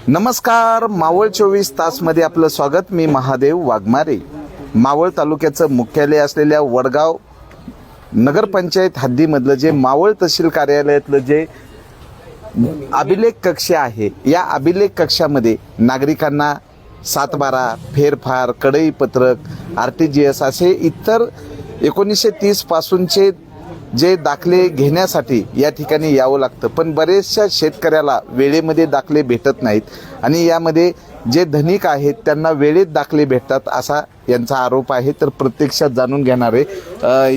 नमस्कार, मावळ 24 तासमध्ये आपलं स्वागत. मी महादेव वाघमारे. मावळ तालुक्याचं मुख्यालय असलेल्या वडगाव नगरपंचायत हद्दीमधलं जे मावळ तहसील कार्यालयातलं जे अभिलेख कक्ष आहे, या अभिलेख कक्षामध्ये नागरिकांना 7/12, फेरफार, कडई पत्रक, RTGS असे इतर 1930 पासूनचे जे दाखले घेण्यासाठी या ठिकाणी यावं लागतं. पण बरेचशा शेतकऱ्याला वेळेमध्ये दाखले भेटत नाहीत आणि यामध्ये जे धनिक आहेत त्यांना वेळेत दाखले भेटतात असा यांचा आरोप आहे. तर प्रत्यक्षात जाणून घेणारे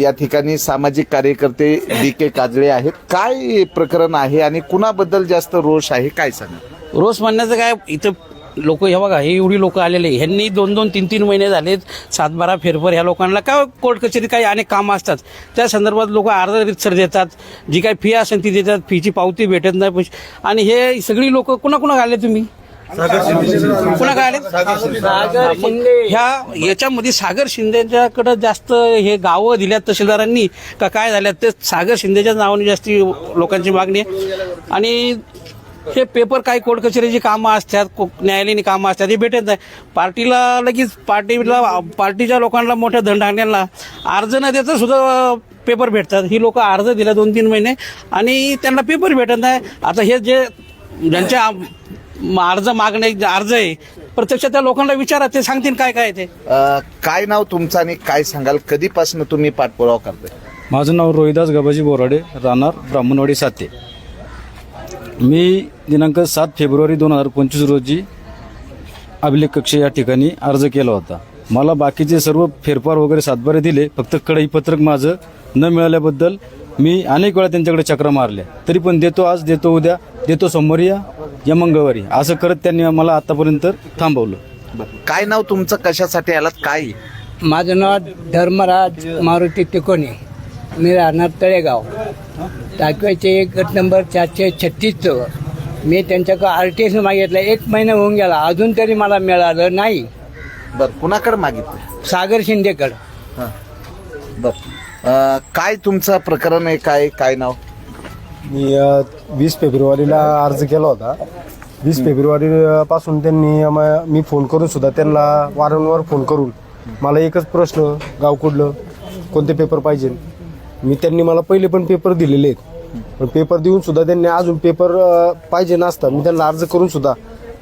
या ठिकाणी सामाजिक कार्यकर्ते DK काजळे आहेत. काय प्रकरण आहे आणि कुणाबद्दल जास्त रोष आहे, काय सांगा? रोष म्हणण्याचं काय, इथं लोक हे बघा, हे एवढी लोक आलेले, ह्यांनी 2-2, 3-3 महिने झालेत 7/12 फेरफार. ह्या लोकांना काय कोर्ट कचेरीत काही अनेक कामं असतात, त्या संदर्भात लोक अर्धा रितसर देतात. जी काही फी असेल ती देतात, फीची पावती भेटत नाही. आणि हे सगळी लोक कुणा आले, तुम्ही कुणा काय आले? सागर शिंदे. ह्या याच्यामध्ये सागर शिंदेच्याकडे जास्त हे गावं दिल्यात तहसीलदारांनी का काय झाल्यात, ते सागर शिंदेच्या नावाने जास्ती लोकांची मागणी आहे. आणि हे पेपर काही कोर्ट कचेरीची कामं असतात, न्यायालयीन कामं असतात, हे भेटत नाही. पार्टीला लगेच पार्टीच्या लोकांना, मोठ्या धनधान्यांना अर्ज न देता सुद्धा पेपर भेटतात. ही लोक अर्ज दिला 2-3 महिने आणि त्यांना पेपर भेटत नाही. आता हे जे ज्यांच्या अर्ज आहे, प्रत्यक्ष त्या लोकांना विचारा, ते सांगतील काय काय ते. काय नाव तुमचं आणि काय सांगाल, कधीपासून तुम्ही पाठपुरावा करताय? माझं नाव रोहिदास गबाजी बोराडे, राहणार ब्राह्मणवाडी साते. मी दिनांक 7 फेब्रुवारी 2025 रोजी अभिलेख कक्ष या ठिकाणी अर्ज केला होता. मला बाकीचे सर्व फेरफार वगैरे 7/12 दिले, फक्त कडई पत्रक माझं न मिळाल्याबद्दल मी अनेक वेळा त्यांच्याकडे चक्रा मारल्या. तरी पण देतो आज, देतो उद्या, देतो सोमवारी या मंगळवारी, असं करत त्यांनी मला आतापर्यंत थांबवलं. काय नाव तुमचं, कशासाठी आलात, काय? माझं नाव धर्मराज मारुती तिकोनी. मी राहणार तळेगाव, टाकव्याचे गट नंबर 436. मी त्यांच्याकडे RTS मागितलं, 1 महिना होऊन गेला, अजून तरी मला मिळालं नाही. बरं, कुणाकडे मागितलं? सागर शिंदेकडं. बरं, काय तुमचं प्रकरण आहे, काय नाव? मी 20 फेब्रुवारीला अर्ज केला होता. 20 फेब्रुवारी पासून त्यांनी मी फोन करून सुद्धा त्यांना वारंवार फोन करून मला एकच प्रश्न, गाव कुठलं, कोणते पेपर पाहिजे. त्यांनी मला पहिले पण पेपर दिलेले आहेत, पण पेपर देऊन सुद्धा त्यांनी अजून पेपर पाहिजे नसता. मी त्यांना अर्ज करून सुद्धा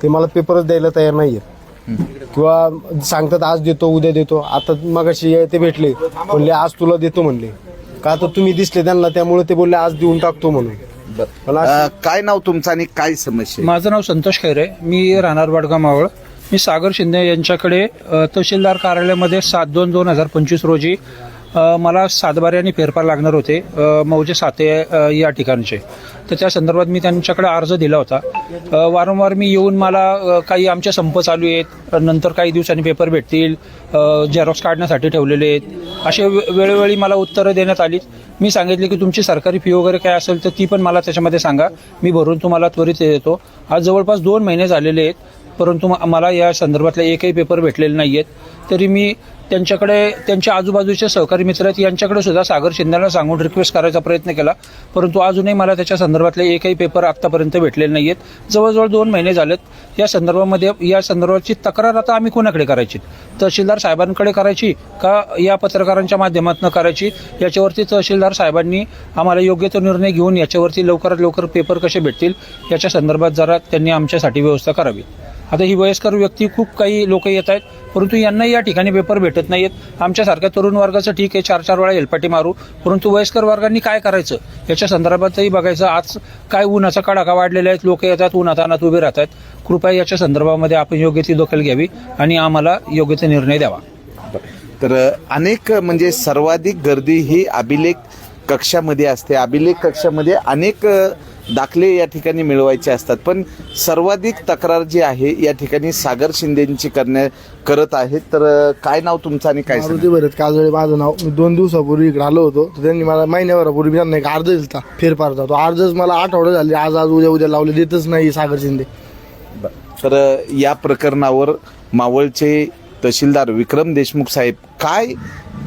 ते मला पेपरच द्यायला तयार नाही आहेत, किंवा सांगतात आज देतो उद्या देतो. आता मगाशी ते भेटले, म्हणले आज तुला देतो म्हणले, का तर तुम्ही दिसले त्यांना, त्यामुळे ते बोलले आज देऊन टाकतो म्हणून. काय नाव तुमचं आणि काय समस्या? माझं नाव संतोष खैरे, मी राहणार वडगाव मावळ. मी सागर शिंदे यांच्याकडे तहसीलदार कार्यालयामध्ये 7/2/2025 रोजी मला 7/12 आणि फेरफार लागणार होते, मौजे साते या ठिकाणचे. तर त्या संदर्भात मी त्यांच्याकडे अर्ज दिला होता. वारंवार मी येऊन, मला काही आमचे संप चालू आहेत, नंतर काही दिवसांनी पेपर भेटतील, झेरॉक्स काढण्यासाठी ठेवलेले आहेत, असे वेळोवेळी मला उत्तरं देण्यात आली. मी सांगितले की तुमची सरकारी फी वगैरे काय असेल तर ती पण मला त्याच्यामध्ये सांगा, मी भरून तुम्हाला त्वरित देतो. आज जवळपास 2 महिने झालेले आहेत, परंतु मला या संदर्भातले एकही पेपर भेटलेले नाही आहेत. तरी मी त्यांच्याकडे, त्यांच्या आजूबाजूचे सहकारी मित्र आहेत, यांच्याकडे सुद्धा सागर शिंदेला सांगून रिक्वेस्ट करायचा प्रयत्न केला, परंतु अजूनही मला त्याच्या संदर्भातले एकही पेपर आत्तापर्यंत भेटलेले नाही आहेत. जवळजवळ 2 महिने झालेत. या संदर्भाची तक्रार आता आम्ही कोणाकडे करायची? तहसीलदार साहेबांकडे करायची का या पत्रकारांच्या माध्यमातून करायची? याच्यावरती तहसीलदार साहेबांनी आम्हाला योग्य तो निर्णय घेऊन याच्यावरती लवकरात लवकर पेपर कसे भेटतील याच्या संदर्भात जरा त्यांनी आमच्यासाठी व्यवस्था करावी. आता ही वयस्कर व्यक्ती, खूप काही लोक येत आहेत, परंतु यांनाही या ठिकाणी पेपर भेटत नाहीत. आमच्यासारख्या तरुण वर्गाचं ठीक आहे, 4-4 वेळा हेलपाटी मारू, परंतु वयस्कर वर्गांनी काय करायचं याच्या संदर्भातही बघायचं. आज काय उन्हाचा कडाका वाढलेला आहे, लोक येतात, उन्हातानात उभे राहतात. कृपया याच्या संदर्भामध्ये आपण योग्य ती दखल घ्यावी आणि आम्हाला योग्य ते निर्णय द्यावा. तर अनेक, म्हणजे सर्वाधिक गर्दी ही अभिलेख कक्षामध्ये असते. अभिलेख कक्षामध्ये अनेक दाखले या ठिकाणी मिळवायचे असतात, पण सर्वाधिक तक्रार जी आहे या ठिकाणी सागर शिंदेची करत आहेत. तर काय नाव तुमचं आणि काय? मारुती भरत काजळे माझं नाव. मी 2 दिवसापूर्वी इकडे आलो होतो, तर त्यांनी मला महिन्याभरापूर्वी त्यांना एक अर्ज दिला फेरफारचा. तो अर्जच मला 8 आठवडे झाले, आज उद्या लावले, देतच नाही सागर शिंदे. तर या प्रकरणावर मावळचे तहसीलदार विक्रम देशमुख साहेब काय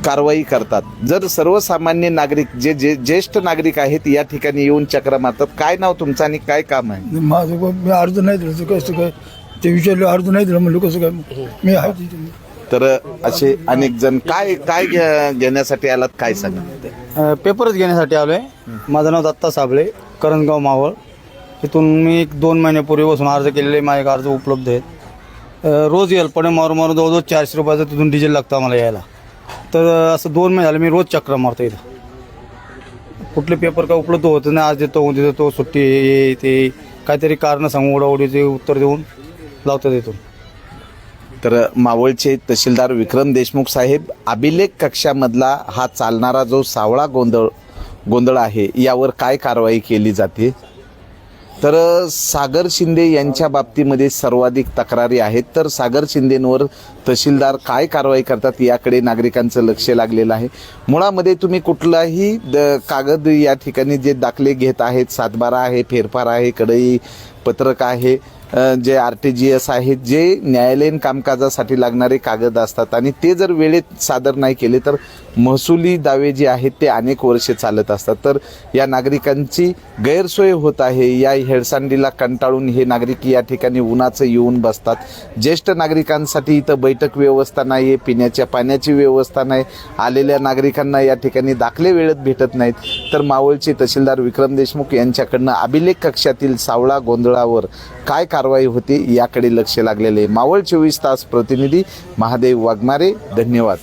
कारवाई करतात. जर सर्वसामान्य नागरिक जे जे ज्येष्ठ नागरिक आहेत या ठिकाणी येऊन चक्रा मारतात, काय नाव तुमचं आणि काय काम आहे? माझं मी अर्ज नाही दिलं कसं काय ते विचारलं, अर्ज नाही दिलं म्हणलं कसं काय मी आहे तिथे. तर असे अनेक जण काय काय घेण्यासाठी आलात, काय सांगा? पेपरच घेण्यासाठी आलो आहे. माझं नाव दत्ता साबळे, करंजगाव मावळ. तिथून मी 2 महिन्यापूर्वीपासून अर्ज केलेले, माझे अर्ज उपलब्ध आहेत. रोज येईल पण मारून जवळजवळ 400 रुपयाचं तिथून डिझेल लागतं आम्हाला यायला. तर असं 2 महिने झाले मी रोज चक्र मारतो इथं. कुठले पेपर काय उपलब्ध होतं नाही, आज देतो उद्या देतो, सुट्टी हे ते काहीतरी कारणं सांगून ओढाओढीचे उत्तर देऊन लावतात इथून. तर मावळचे तहसीलदार विक्रम देशमुख साहेब, अभिलेख कक्षामधला हा चालणारा जो सावळा गोंधळ आहे यावर काय कारवाई केली जाते? तर सागर शिंदे यांच्या बाबतीमध्ये सर्वाधिक तक्रारी आहेत. तर सागर शिंदेंवर तहसीलदार काय कारवाई करतात याकडे नागरिकांचं लक्ष लागलेलं आहे. मुळामध्ये तुम्ही कुठलाही कागद या ठिकाणी जे दाखले घेत आहेत, 7/12 आहे, फेरफार आहे, कडई पत्रक आहे, जे RTGS आहेत, जे न्यायालयीन कामकाजासाठी लागणारे कागद असतात आणि ते जर वेळेत सादर नाही केले तर महसुली दावे जे आहेत ते अनेक वर्षे चालत असतात. तर या नागरिकांची गैरसोय होत आहे. या हेळसांडीला कंटाळून हे नागरिक या ठिकाणी उन्हाचं येऊन बसतात. ज्येष्ठ नागरिकांसाठी इथं बैठक व्यवस्था नाही आहे, पिण्याच्या पाण्याची व्यवस्था नाही, आलेल्या नागरिकांना या ठिकाणी दाखले वेळेत भेटत नाहीत. तर मावळचे तहसीलदार विक्रम देशमुख यांच्याकडनं अभिलेख कक्षातील सावळा गोंधळावर काय कारवाई होते याकडे लक्ष लागलेले. मावळ 24 तास प्रतिनिधी महादेव वाघमारे, धन्यवाद.